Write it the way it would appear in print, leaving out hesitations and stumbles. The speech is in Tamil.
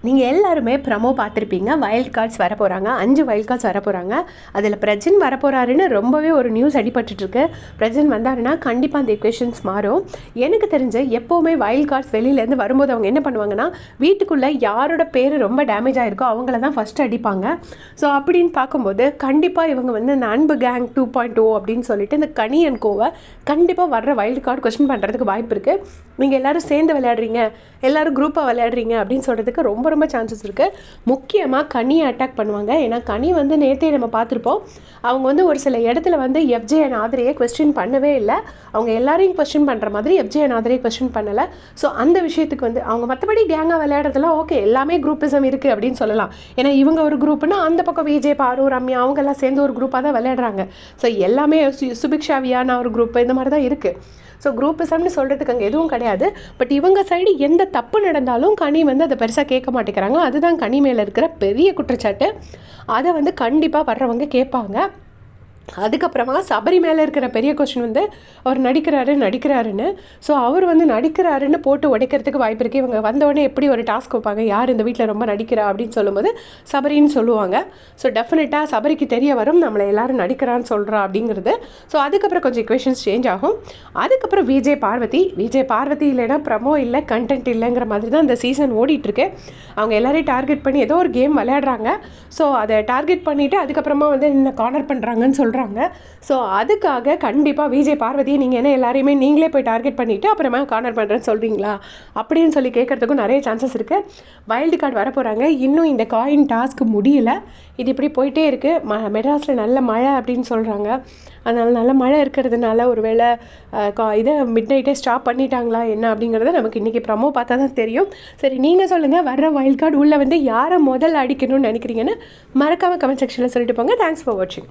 நீங்கள் எல்லாருமே ப்ரமோ பார்த்துருப்பீங்க. வைல்ட் கார்ட்ஸ் வரப்போகிறாங்க, 5 வைல்ட் கார்ட்ஸ் வரப்போகிறாங்க. அதில் பிரஜன் வரப்போகிறாருன்னு ரொம்பவே ஒரு நியூஸ் அடிபட்டுருக்கு. பிரஜன் வந்தாருன்னா கண்டிப்பாக அந்த எக்வேஷன்ஸ் மாறும். எனக்கு தெரிஞ்ச எப்போவுமே வைல்ட் கார்ட்ஸ் வெளியிலேருந்து வரும்போது அவங்க என்ன பண்ணுவாங்கன்னா, வீட்டுக்குள்ளே யாரோட பேர் ரொம்ப டேமேஜ் ஆகிருக்கோ அவங்கள தான் ஃபஸ்ட்டு அடிப்பாங்க. ஸோ அப்படின்னு பார்க்கும்போது கண்டிப்பாக இவங்க வந்து இந்த அன்பு கேங் 2.0 அப்படின்னு சொல்லிட்டு இந்த கனி அண்ட் கோவை கண்டிப்பாக வர்ற வைல்டு கார்டு கொஸ்டின் பண்ணுறதுக்கு வாய்ப்பு இருக்குது. நீங்கள் எல்லோரும் சேர்ந்து விளையாடுறீங்க, எல்லோரும் குரூப்பாக விளையாடுறீங்க அப்படின்னு சொல்கிறதுக்கு ரொம்ப ரொம்ப சான்சஸ் இருக்குது. முக்கியமாக கனியை அட்டாக் பண்ணுவாங்க. ஏன்னா கனி வந்து நேற்றே நம்ம பார்த்துருப்போம், அவங்க வந்து ஒரு சில இடத்துல வந்து எஃப்ஜே அண்ட் ஆதிரையை கொஸ்டின் பண்ணவே இல்லை. அவங்க எல்லாரையும் கொஸ்டின் பண்ணுற மாதிரி எஃப்ஜே அண்ட் ஆதிரையை கொஸ்டின் பண்ணலை. ஸோ அந்த விஷயத்துக்கு வந்து அவங்க மற்றபடி கேங்காக விளையாடுறதுலாம் ஓகே, எல்லாமே குரூப்பிசம் இருக்குது அப்படின்னு சொல்லலாம். ஏன்னா இவங்க ஒரு குரூப்னா அந்த பக்கம் விஜய், பாரு, ரம்யா அவங்கெல்லாம் சேர்ந்து ஒரு குரூப்பாக தான் விளையாடுறாங்க. ஸோ எல்லாமே சுபிக்ஷா, வியானா ஒரு குரூப் இந்த மாதிரி தான் இருக்குது. ஸோ குரூப்பிசம்னு சொல்கிறதுக்கு அங்கே எதுவும் கிடையாது. பட் இவங்க சைடு எந்த தப்பு நடந்தாலும் கனி வந்து அதை பெருசாக கேட்க மாட்டேங்கிறாங்க. அதுதான் கனி மேலே இருக்கிற பெரிய குற்றச்சாட்டு. அதை வந்து கண்டிப்பாக வர்றவங்க கேட்பாங்க. அதுக்கப்புறமா சபரி மேலே இருக்கிற பெரிய கொஸ்டின் வந்து அவர் நடிக்கிறாருன்னு. ஸோ அவர் வந்து நடிக்கிறாருன்னு போட்டு உடைக்கிறதுக்கு வாய்ப்பு இருக்குது. இவங்க வந்தோடனே எப்படி ஒரு டாஸ்க் வைப்பாங்க, யார் இந்த வீட்டில் ரொம்ப நடிக்கிறா அப்படின்னு சொல்லும்போது சபரின்னு சொல்லுவாங்க. ஸோ டெஃபினட்டாக சபரிக்கு தெரிய வரும் நம்மளை எல்லாரும் நடிக்கிறான்னு சொல்கிறா அப்படிங்கிறது. ஸோ அதுக்கப்புறம் கொஞ்சம் இக்குவேஷன்ஸ் சேஞ்ச் ஆகும். அதுக்கப்புறம் விஜய் பார்வதி இல்லைன்னா ப்ரமோ இல்லை, கண்டென்ட் இல்லைங்கிற மாதிரி தான் இந்த சீசன் ஓடிட்டுருக்கு. அவங்க எல்லாரையும் டார்கெட் பண்ணி ஏதோ ஒரு கேம் விளையாடுறாங்க. ஸோ அதை டார்கெட் பண்ணிவிட்டு அதுக்கப்புறமா வந்து என்ன கார்னர் பண்ணுறாங்கன்னு சொல்கிறாங்க. ஸோ அதுக்காக கண்டிப்பாக விஜய் பார்வதியை நீங்கள் என்ன எல்லாரையுமே நீங்களே போய் டார்கெட் பண்ணிவிட்டு அப்புறமா கார்னர் பண்ணுறேன்னு சொல்கிறீங்களா அப்படின்னு சொல்லி கேட்குறதுக்கும் நிறைய சான்சஸ் இருக்குது. வைல்டு கார்டு வர போகிறாங்க. இன்னும் இந்த காயின் டாஸ்க் முடியல. இது இப்படி போயிட்டே இருக்குது. மெட்ராஸில் நல்ல மழை அப்படின்னு சொல்கிறாங்க. அதனால் நல்ல மழை இருக்கிறதுனால ஒரு வேளை இதை மிட் நைட்டே ஸ்டாப் பண்ணிட்டாங்களா என்ன அப்படிங்கிறத நமக்கு இன்றைக்கி ப்ரமோ பார்த்தா தான் தெரியும். சரி, நீங்கள் சொல்லுங்கள், வர்ற வைல்ட் கார்டு உள்ளே வந்து யாரை முதல்ல அடிக்கணும்னு நினைக்கிறீங்கன்னு மறக்காமல் கமெண்ட் செக்ஷனில் சொல்லிட்டு போங்க. தேங்க்ஸ் ஃபார் வாட்சிங்.